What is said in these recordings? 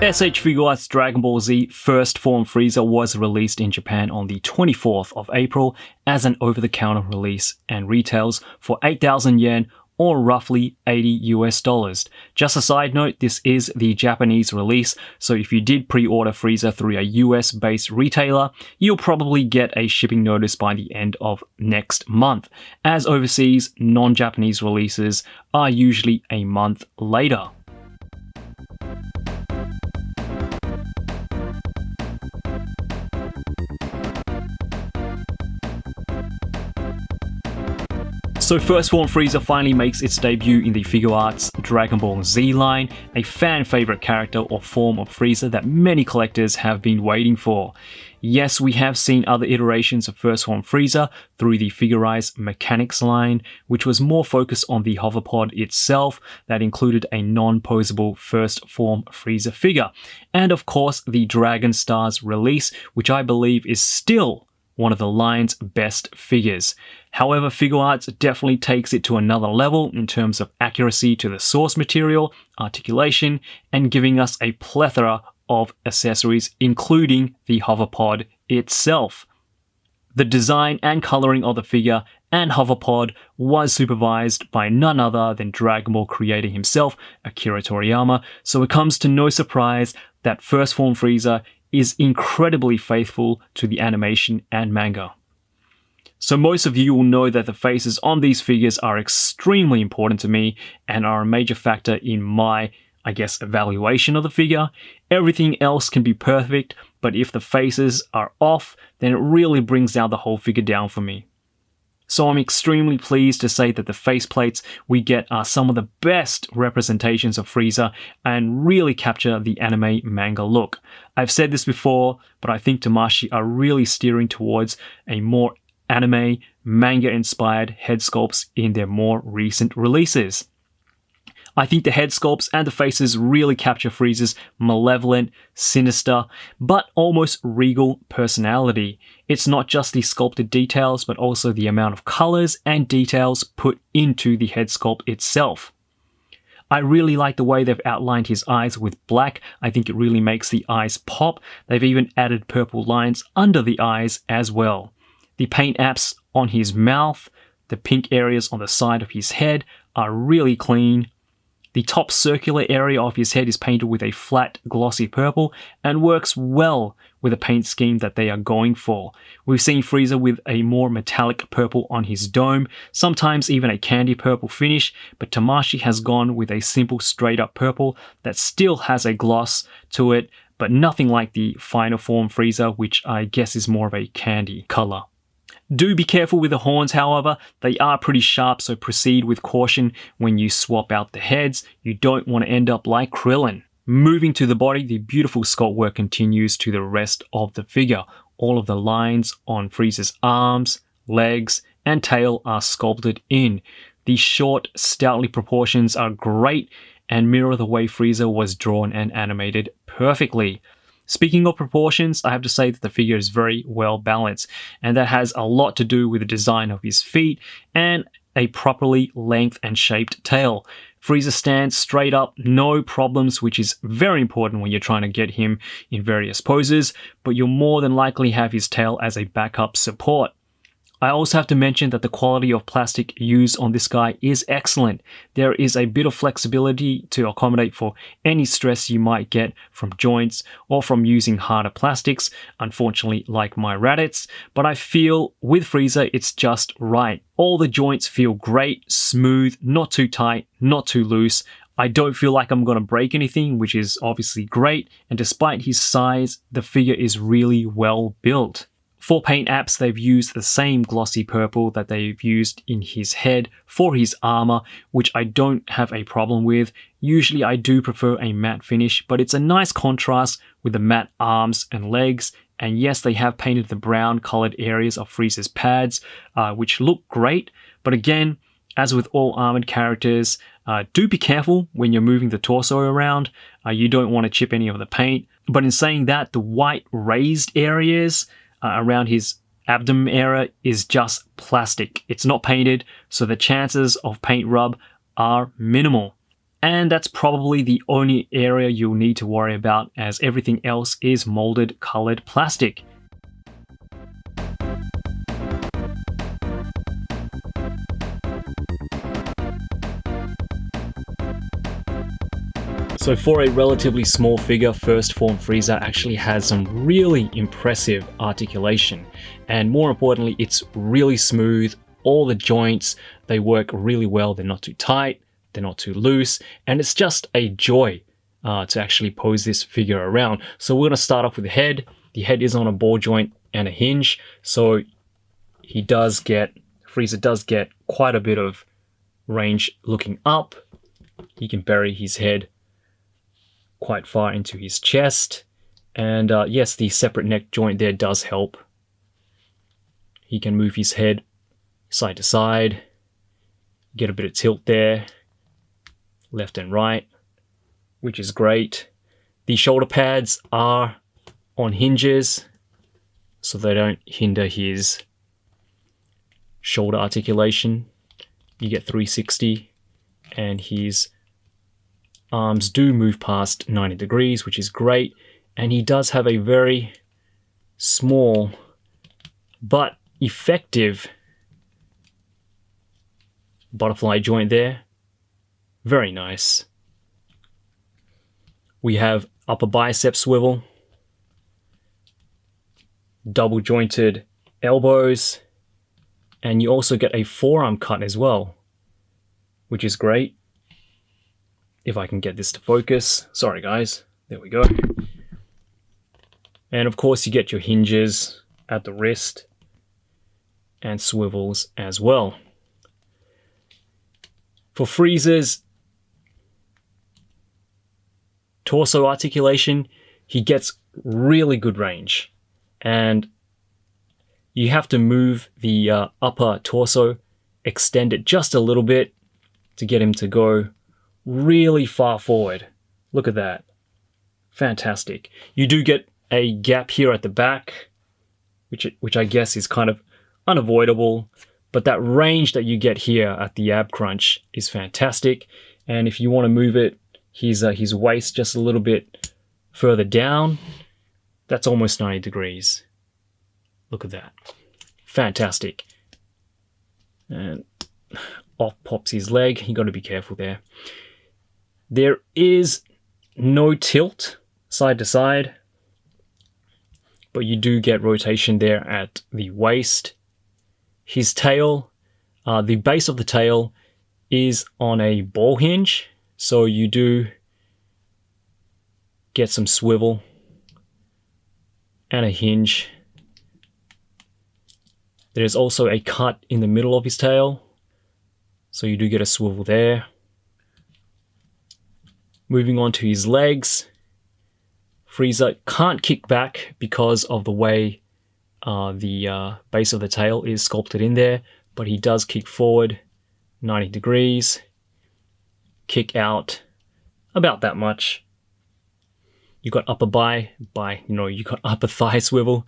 SH Figuarts Dragon Ball Z First Form Frieza was released in Japan on the 24th of April as an over-the-counter release and retails for 8,000 yen or roughly $80. Just a side note, this is the Japanese release, so if you did pre-order Frieza through a US-based retailer, you'll probably get a shipping notice by the end of next month, as overseas non-Japanese releases are usually a month later. So First Form Frieza finally makes its debut in the Figuarts Dragon Ball Z line, a fan favorite character or form of Frieza that many collectors have been waiting for. Yes, we have seen other iterations of First Form Frieza through the Figurized Mechanics line, which was more focused on the hoverpod itself that included a non-posable First Form Frieza figure. And of course, the Dragon Stars release, which I believe is still one of the line's best figures. However, Figuarts definitely takes it to another level in terms of accuracy to the source material, articulation, and giving us a plethora of accessories, including the hoverpod itself. The design and coloring of the figure and hoverpod was supervised by none other than Dragon Ball creator himself, Akira Toriyama, so it comes to no surprise that First Form Frieza is incredibly faithful to the animation and manga. So most of you will know that the faces on these figures are extremely important to me and are a major factor in my, evaluation of the figure. Everything else can be perfect, but if the faces are off, then it really brings the whole figure down for me. So I'm extremely pleased to say that the faceplates we get are some of the best representations of Frieza and really capture the anime manga look. I've said this before, but I think Tamashii are really steering towards a more anime manga inspired head sculpts in their more recent releases. I think the head sculpts and the faces really capture Frieza's malevolent, sinister, but almost regal personality. It's not just the sculpted details, but also the amount of colors and details put into the head sculpt itself. I really like the way they've outlined his eyes with black. I think it really makes the eyes pop. They've even added purple lines under the eyes as well. The paint apps on his mouth, the pink areas on the side of his head are really clean. The top circular area of his head is painted with a flat, glossy purple and works well with the paint scheme that they are going for. We've seen Frieza with a more metallic purple on his dome, sometimes even a candy purple finish, but Tamashii has gone with a simple straight up purple that still has a gloss to it, but nothing like the Final Form Frieza, which I guess is more of a candy color. Do be careful with the horns, however. They are pretty sharp, so proceed with caution when you swap out the heads. You don't want to end up like Krillin. Moving to the body, the beautiful sculpt work continues to the rest of the figure. All of the lines on Frieza's arms, legs, and tail are sculpted in. The short, stoutly proportions are great and mirror the way Frieza was drawn and animated perfectly. Speaking of proportions, I have to say that the figure is very well balanced, and that has a lot to do with the design of his feet and a properly length and shaped tail. Frieza stands straight up, no problems, which is very important when you're trying to get him in various poses, but you'll more than likely have his tail as a backup support. I also have to mention that the quality of plastic used on this guy is excellent. There is a bit of flexibility to accommodate for any stress you might get from joints or from using harder plastics, unfortunately like my Raditz, but I feel with Frieza it's just right. All the joints feel great, smooth, not too tight, not too loose. I don't feel like I'm going to break anything, which is obviously great, and despite his size, the figure is really well built. For paint apps, they've used the same glossy purple that they've used in his head for his armor, which I don't have a problem with. Usually I do prefer a matte finish, but it's a nice contrast with the matte arms and legs. And yes, they have painted the brown colored areas of Frieza's pads, which look great. But again, as with all armored characters, do be careful when you're moving the torso around. You don't want to chip any of the paint. But in saying that, the white raised areas around his abdomen area is just plastic. It's not painted, so the chances of paint rub are minimal. And that's probably the only area you'll need to worry about, as everything else is molded colored plastic. So for a relatively small figure, First Form Frieza actually has some really impressive articulation. And more importantly, it's really smooth. All the joints, they work really well. They're not too tight, they're not too loose, and it's just a joy to actually pose this figure around. So we're going to start off with the head. The head is on a ball joint and a hinge, so Frieza does get quite a bit of range looking up. He can bury his head quite far into his chest, and yes, the separate neck joint there does help. He can move his head side to side, get a bit of tilt there, left and right, which is great. The shoulder pads are on hinges, so they don't hinder his shoulder articulation. You get 360, and his arms do move past 90 degrees, which is great. And he does have a very small but effective butterfly joint there. Very nice. We have upper bicep swivel, double jointed elbows, and you also get a forearm cut as well, which is great. If I can get this to focus. Sorry guys, there we go. And of course you get your hinges at the wrist and swivels as well. For Frieza's torso articulation, he gets really good range, and you have to move the upper torso, extend it just a little bit to get him to go really far forward. Look at that. Fantastic. You do get a gap here at the back, which I guess is kind of unavoidable, but that range that you get here at the ab crunch is fantastic. And if you want to move it, his waist just a little bit further down, that's almost 90 degrees. Look at that. Fantastic. And off pops his leg. You got to be careful there. There is no tilt side to side, but you do get rotation there at the waist. His tail, the base of the tail is on a ball hinge, so you do get some swivel and a hinge. There's also a cut in the middle of his tail, so you do get a swivel there. Moving on to his legs, Frieza can't kick back because of the way the base of the tail is sculpted in there, but he does kick forward 90 degrees, kick out about that much. You got upper you got upper thigh swivel.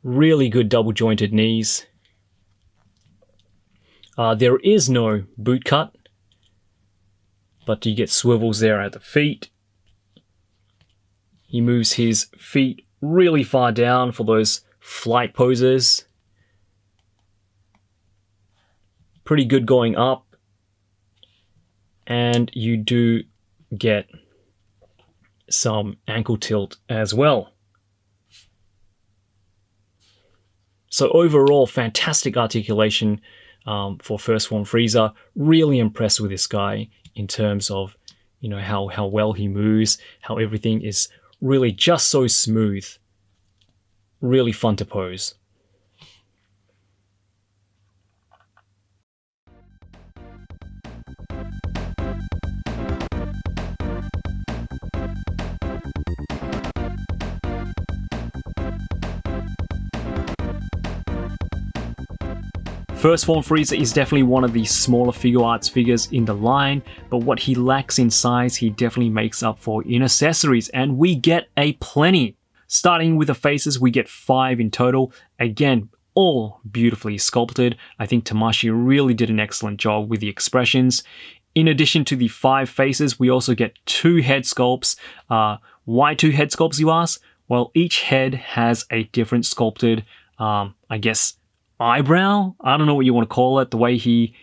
Really good double jointed knees. There is no boot cut, but you get swivels there at the feet. He moves his feet really far down for those flight poses. Pretty good going up. And you do get some ankle tilt as well. So overall, fantastic articulation for First Form Frieza. Really impressed with this guy in terms of, how well he moves, how everything is really just so smooth. Really fun to pose. First Form Frieza is definitely one of the smaller Figuarts figures in the line, but what he lacks in size, he definitely makes up for in accessories, and we get a plenty. Starting with the faces, we get 5 in total. Again, all beautifully sculpted. I think Tamashii really did an excellent job with the expressions. In addition to the 5 faces, we also get 2 head sculpts. Why 2 head sculpts, you ask? Well, each head has a different sculpted, I guess, eyebrow. I don't know what you want to call it, the way he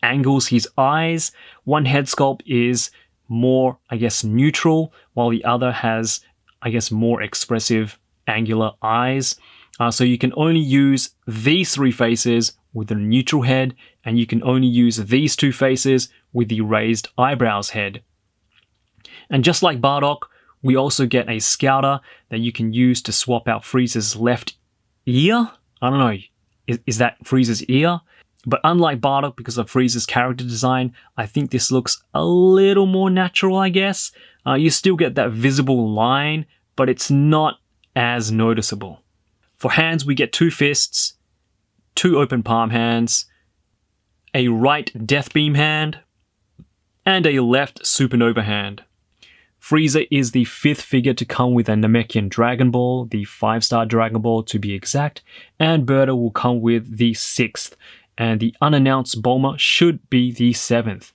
angles his eyes. One head sculpt is more, I guess, neutral, while the other has, I guess, more expressive angular eyes. So you can only use these 3 faces with a neutral head, and you can only use these 2 faces with the raised eyebrows head. And just like Bardock, we also get a scouter that you can use to swap out Frieza's left ear. I don't know, is that Frieza's ear? But unlike Bardock, because of Frieza's character design, I think this looks a little more natural, I guess. You still get that visible line, but it's not as noticeable. For hands, we get 2 fists, 2 open palm hands, a right death beam hand, and a left supernova hand. Frieza is the 5th figure to come with a Namekian Dragon Ball, the 5-star Dragon Ball to be exact, and Berta will come with the 6th, and the unannounced Bulma should be the 7th.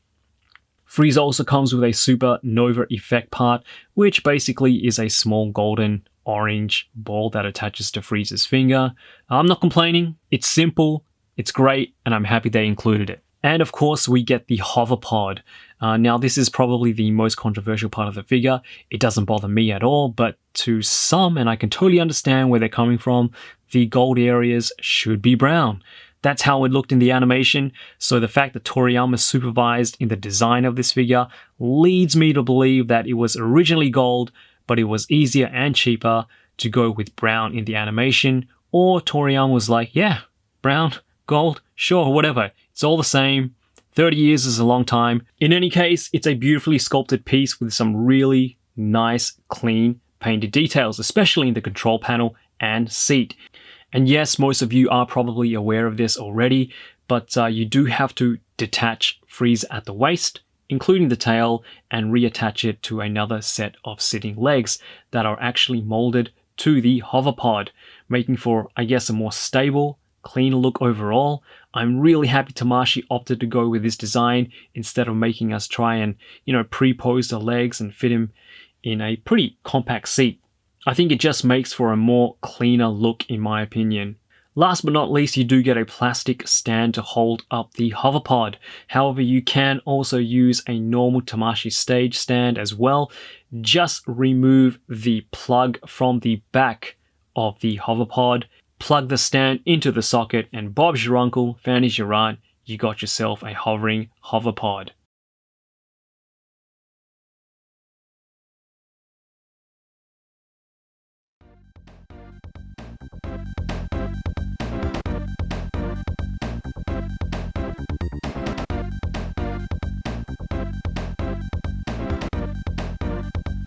Frieza also comes with a supernova effect part, which basically is a small golden orange ball that attaches to Frieza's finger. I'm not complaining, it's simple, it's great, and I'm happy they included it. And of course, we get the hover pod. Now, this is probably the most controversial part of the figure. It doesn't bother me at all, but to some, and I can totally understand where they're coming from, the gold areas should be brown. That's how it looked in the animation, so the fact that Toriyama supervised in the design of this figure leads me to believe that it was originally gold, but it was easier and cheaper to go with brown in the animation, or Toriyama was like, yeah, brown, gold, sure, whatever, it's all the same. 30 years is a long time. In any case, it's a beautifully sculpted piece with some really nice, clean, painted details, especially in the control panel and seat. And yes, most of you are probably aware of this already, but you do have to detach Frieza at the waist, including the tail, and reattach it to another set of sitting legs that are actually molded to the hover pod, making for, I guess, a more stable, cleaner look overall. I'm really happy Tamashii opted to go with this design instead of making us try and, pre-pose the legs and fit him in a pretty compact seat. I think it just makes for a more cleaner look in my opinion. Last but not least, you do get a plastic stand to hold up the hover pod. However, you can also use a normal Tamashii stage stand as well. Just remove the plug from the back of the hover pod, plug the stand into the socket, and Bob's your uncle, Fanny's your aunt, you got yourself a hovering hover pod.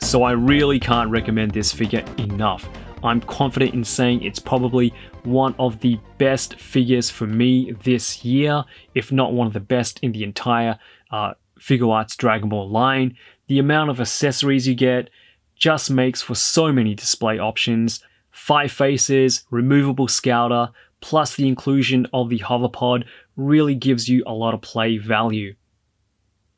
So I really can't recommend this figure enough. I'm confident in saying it's probably one of the best figures for me this year, if not one of the best in the entire Figuarts Dragon Ball line. The amount of accessories you get just makes for so many display options. 5 faces, removable scouter, plus the inclusion of the hover pod really gives you a lot of play value.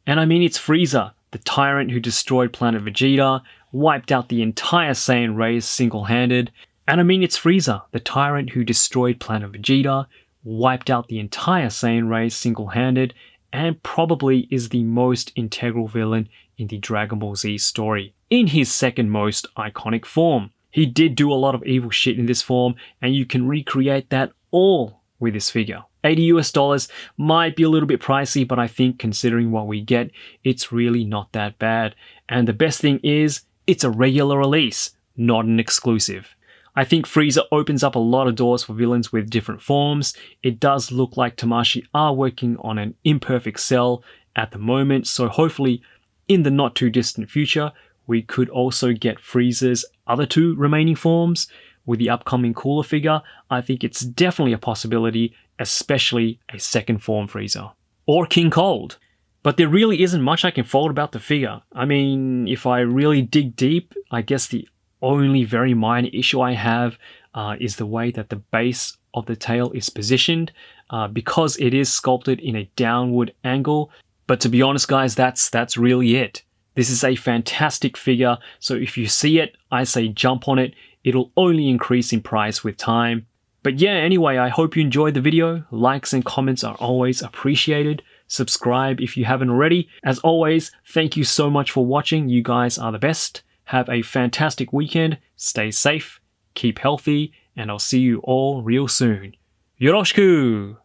And I mean, it's Frieza, the tyrant who destroyed Planet Vegeta, wiped out the entire Saiyan race single-handed. And I mean, it's Frieza, the tyrant who destroyed Planet Vegeta, wiped out the entire Saiyan race single-handed, and probably is the most integral villain in the Dragon Ball Z story, in his second most iconic form. He did do a lot of evil shit in this form, and you can recreate that all with this figure. $80 might be a little bit pricey, but I think considering what we get, it's really not that bad. And the best thing is, it's a regular release, not an exclusive. I think Frieza opens up a lot of doors for villains with different forms. It does look like Tamashii are working on an imperfect cell at the moment, so hopefully in the not too distant future, we could also get Frieza's other 2 remaining forms. With the upcoming Cooler figure, I think it's definitely a possibility, especially a second form Frieza. Or King Cold. But there really isn't much I can fault about the figure. I mean, if I really dig deep, I guess the only very minor issue I have is the way that the base of the tail is positioned because it is sculpted in a downward angle. But to be honest guys, that's really it. This is a fantastic figure, so if you see it, I say jump on it. It'll only increase in price with time. But yeah, anyway, I hope you enjoyed the video. Likes and comments are always appreciated. Subscribe if you haven't already. As always, thank you so much for watching. You guys are the best. Have a fantastic weekend. Stay safe, keep healthy, and I'll see you all real soon. Yoroshiku!